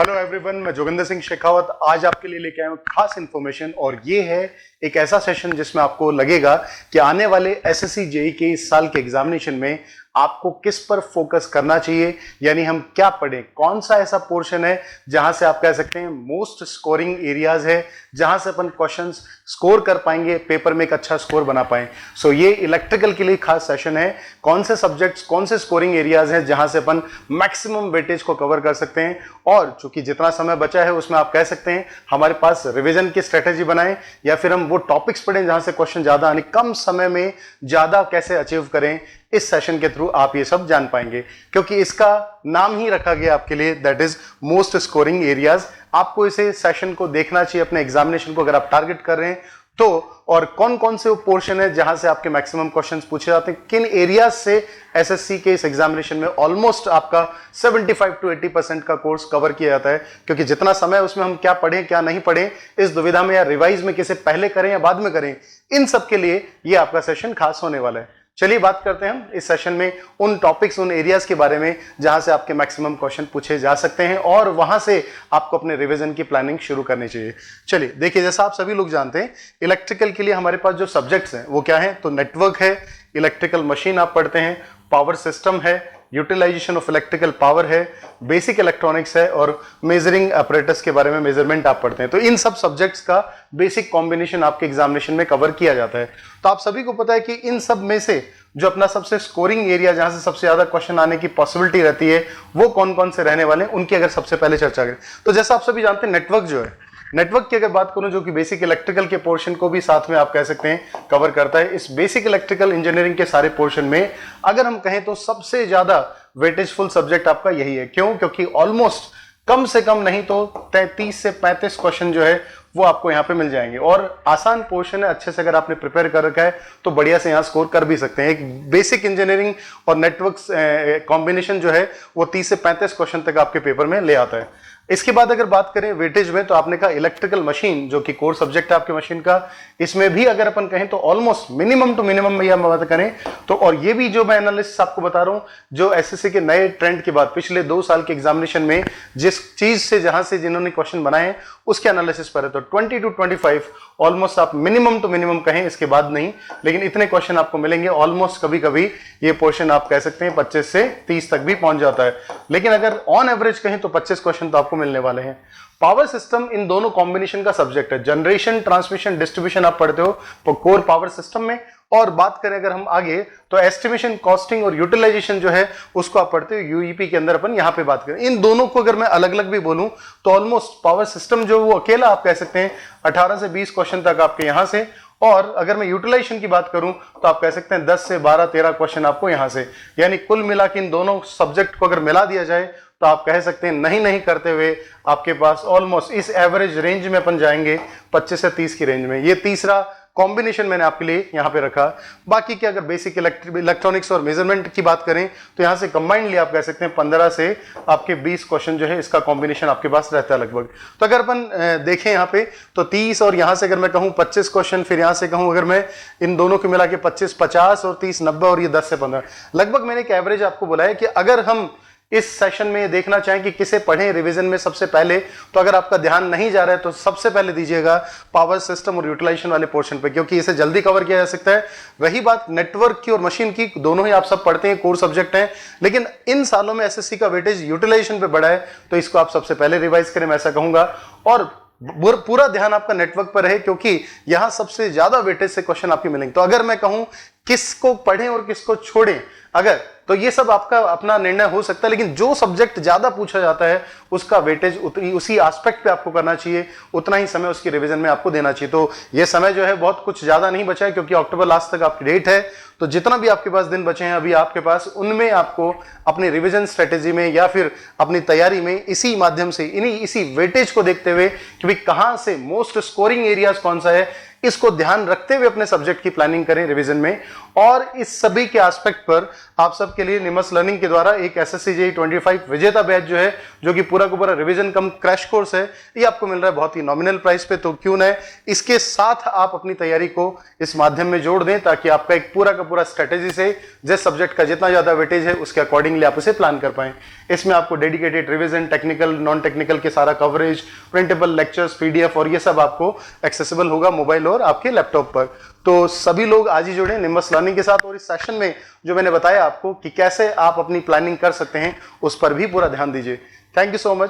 Hello everyone, मैं जोगिंदर सिंह शेखावत आज आपके लिए लेके आया हूँ खास इन्फॉर्मेशन। और ये है एक ऐसा सेशन जिसमें आपको लगेगा कि आने वाले एसएससी जेईई के इस साल के एग्जामिनेशन में आपको किस पर फोकस करना चाहिए, यानी हम क्या पढ़ें, कौन सा ऐसा पोर्शन है जहां से आप कह सकते हैं मोस्ट स्कोरिंग एरियाज है, जहां से अपन क्वेश्चंस स्कोर कर पाएंगे, पेपर में एक अच्छा स्कोर बना पाएं। सो ये इलेक्ट्रिकल के लिए खास सेशन है। कौन से सब्जेक्ट्स, कौन से स्कोरिंग एरियाज हैं जहां से अपन मैक्सिमम वेटेज को कवर कर सकते हैं। और चूंकि जितना समय बचा है उसमें आप कह सकते हैं हमारे पास रिवीजन की स्ट्रेटेजी बनाएं, या फिर हम वो टॉपिक्स पढ़ें जहां से क्वेश्चन ज्यादा आने, कम समय में ज्यादा कैसे अचीव करें। इस सेशन के थ्रू आप ये सब जान पाएंगे, क्योंकि इसका नाम ही रखा गया आपके लिए, that is most scoring areas. आपको इसे सेशन को देखना चाहिए अपने एग्जामिनेशन को अगर आप टारगेट कर रहे हैं तो। और कौन कौन से वो पोर्शन है जहां से आपके मैक्सिमम क्वेश्चंस पूछे जाते हैं, किन एरियाज से एसएससी के इस एग्जामिनेशन में ऑलमोस्ट आपका 75 to 80% का कोर्स कवर किया जाता है। क्योंकि जितना समय उसमें हम क्या पढ़ें क्या नहीं पढ़ें इस दुविधा में, या रिवाइज में किसे पहले करें या बाद में करें, इन सब के लिए ये आपका सेशन खास होने वाला है। चलिए बात करते हैं हम इस सेशन में उन टॉपिक्स, उन एरियाज के बारे में जहां से आपके मैक्सिमम क्वेश्चन पूछे जा सकते हैं और वहां से आपको अपने रिवीजन की प्लानिंग शुरू करनी चाहिए। चलिए देखिए, जैसा आप सभी लोग जानते हैं इलेक्ट्रिकल के लिए हमारे पास जो सब्जेक्ट्स हैं वो क्या है, तो नेटवर्क है, इलेक्ट्रिकल मशीन आप पढ़ते हैं, पावर सिस्टम है, यूटिलाइजेशन ऑफ इलेक्ट्रिकल पावर है, बेसिक इलेक्ट्रॉनिक्स है, और मेजरिंग अपरेटस के बारे में मेजरमेंट आप पढ़ते हैं। तो इन सब सब्जेक्ट्स का बेसिक कॉम्बिनेशन आपके एग्जामिनेशन में कवर किया जाता है। तो आप सभी को पता है कि इन सब में से जो अपना सबसे स्कोरिंग एरिया, जहां से सबसे ज्यादा क्वेश्चन आने की पॉसिबिलिटी रहती है, वो कौन कौन से रहने वाले हैं उनकी अगर सबसे पहले चर्चा करें तो जैसा आप सभी जानते हैं नेटवर्क जो है, नेटवर्क की अगर बात करूं जो कि बेसिक इलेक्ट्रिकल के पोर्शन को भी साथ में आप कह सकते हैं कवर करता है। इस बेसिक इलेक्ट्रिकल इंजीनियरिंग के सारे पोर्शन में अगर हम कहें तो सबसे ज्यादा वेटेजफुल सब्जेक्ट आपका यही है। क्यों? क्योंकि ऑलमोस्ट कम से कम नहीं तो 33 से 35 क्वेश्चन जो है वो आपको यहाँ पे मिल जाएंगे, और आसान पोर्शन है। अच्छे से अगर आपने प्रिपेयर कर रखा है तो बढ़िया से यहाँ स्कोर कर भी सकते हैं। एक बेसिक इंजीनियरिंग और नेटवर्क कॉम्बिनेशन जो है वो 30 से 35 क्वेश्चन तक आपके पेपर में ले आता है। इसके बाद अगर बात करें वेटेज में, तो आपने कहा इलेक्ट्रिकल मशीन जो कि कोर सब्जेक्ट है आपके मशीन का, इसमें भी अगर अपन कहें तो ऑलमोस्ट मिनिमम टू मिनिमम में हम बात करें तो, और ये भी जो मैं एनालिसिस आपको बता रहा हूं, जो एसएससी के नए ट्रेंड के बाद पिछले 2 साल के एग्जामिनेशन में जिस चीज से जहां से जिन्होंने क्वेश्चन बनाए हैं उसके एनालिसिस पर है, तो 20 to 25 ऑलमोस्ट आप मिनिमम टू मिनिमम कहें, इसके बाद नहीं, लेकिन इतने क्वेश्चन आपको मिलेंगे। ऑलमोस्ट कभी कभी ये पोर्शन आप कह सकते हैं 25 से 30 तक भी पहुंच जाता है, लेकिन अगर ऑन एवरेज कहें तो 25 क्वेश्चन तो आपको मिलने वाले हैं। पावर सिस्टम इन दोनों कॉम्बिनेशन का सब्जेक्ट है। जनरेशन, ट्रांसमिशन, डिस्ट्रीब्यूशन आप पढ़ते हो तो कोर पावर सिस्टम में। और बात करें अगर हम आगे तो एस्टिमेशन, कॉस्टिंग और यूटिलाइजेशन जो है उसको आप पढ़ते हो यूईपी के अंदर। अपन यहां पे बात करें इन दोनों को अगर मैं अलग अलग भी बोलूं तो ऑलमोस्ट पावर सिस्टम जो वो अकेला आप कह सकते हैं 18 से 20 क्वेश्चन तक आपके यहां से, और अगर मैं यूटिलाइजेशन की बात करूं तो आप कह सकते हैं 10 से 12-13 क्वेश्चन आपको यहां से। यानी कुल मिला के इन दोनों सब्जेक्ट को अगर मिला दिया जाए तो आप कह सकते हैं नहीं करते हुए आपके पास ऑलमोस्ट इस एवरेज रेंज में अपन जाएंगे 25 से 30 की रेंज में। ये तीसरा कॉम्बिनेशन मैंने आपके लिए यहां पे रखा। बाकी के अगर बेसिक इलेक्ट्रॉनिक्स और मेजरमेंट की बात करें तो यहां से कंबाइंडली आप कह सकते हैं 15 से आपके 20 क्वेश्चन जो है इसका कॉम्बिनेशन आपके पास रहता है लगभग। तो अगर अपन देखें यहां पे तो 30 और यहां से अगर मैं कहूं 25 क्वेश्चन, फिर यहां से कहूं अगर मैं इन दोनों को मिला के 25, 50 और 30, 90 और ये 10 से 15, लगभग मैंने एक एवरेज आपको बोला है कि अगर हम इस सेशन में देखना चाहें कि किसे पढ़ें रिवीजन में सबसे पहले, तो अगर आपका ध्यान नहीं जा रहा है तो सबसे पहले दीजिएगा पावर सिस्टम और यूटिलाइजेशन वाले पोर्शन पे, क्योंकि इसे जल्दी कवर किया जा सकता है। रही बात नेटवर्क की और मशीन की, दोनों ही आप सब पढ़ते हैं, कोर सब्जेक्ट हैं, लेकिन इन सालों में एसएससी का वेटेज यूटिलाइजेशन पे बढ़ा है, तो इसको आप सबसे पहले रिवाइज करें, मैं ऐसा कहूंगा। और पूरा ध्यान आपका नेटवर्क पर रहे, क्योंकि यहां सबसे ज्यादा वेटेज से क्वेश्चन आपके मिलेंगे। तो अगर मैं कहूं किसको पढ़ें और किसको छोड़ें, अगर तो ये सब आपका अपना निर्णय हो सकता है, लेकिन जो सब्जेक्ट ज्यादा पूछा जाता है उसका वेटेज उसी एस्पेक्ट पे आपको करना चाहिए, उतना ही समय उसकी रिवीजन में आपको देना चाहिए। तो ये समय जो है बहुत कुछ ज्यादा नहीं बचा है, क्योंकि अक्टूबर लास्ट तक आपकी डेट है। तो जितना भी आपके पास दिन बचे हैं अभी आपके पास, उनमें आपको अपनी रिवीजन स्ट्रेटेजी में या फिर अपनी तैयारी में इसी माध्यम से इसी वेटेज को देखते हुए कि भाई कहां से मोस्ट स्कोरिंग एरियाज कौन सा है, इसको ध्यान रखते हुए अपने सब्जेक्ट की प्लानिंग करें रिवीजन में। और इस सभी के एस्पेक्ट पर आप सबके लिए निमस लर्निंग के द्वारा एक एसएससी जेईई 25 विजेता बैच जो है, जो कि पूरा का पूरा रिवीजन कम क्रैश कोर्स है, ये आपको मिल रहा है बहुत ही नॉमिनल प्राइस पे। तो क्यों न इसके साथ आप अपनी तैयारी को इस माध्यम में जोड़ दें, ताकि आपका एक पूरा का पूरा स्ट्रेटेजी से जिस सब्जेक्ट का जितना ज्यादा वेटेज है उसके अकॉर्डिंगली आप उसे प्लान कर पाएं। इसमें आपको dedicated revision, technical, non technical के सारा कवरेज, प्रिंटेबल लेक्चर्स, पीडीएफ और ये सब आपको एक्सेसिबल होगा मोबाइल और आपके लैपटॉप पर। तो सभी लोग आज ही जुड़े निमस लर्निंग के साथ, और इस सेशन में जो मैंने बताया आपको कि कैसे आप अपनी प्लानिंग कर सकते हैं, उस पर भी पूरा ध्यान दीजिए। Thank you so much.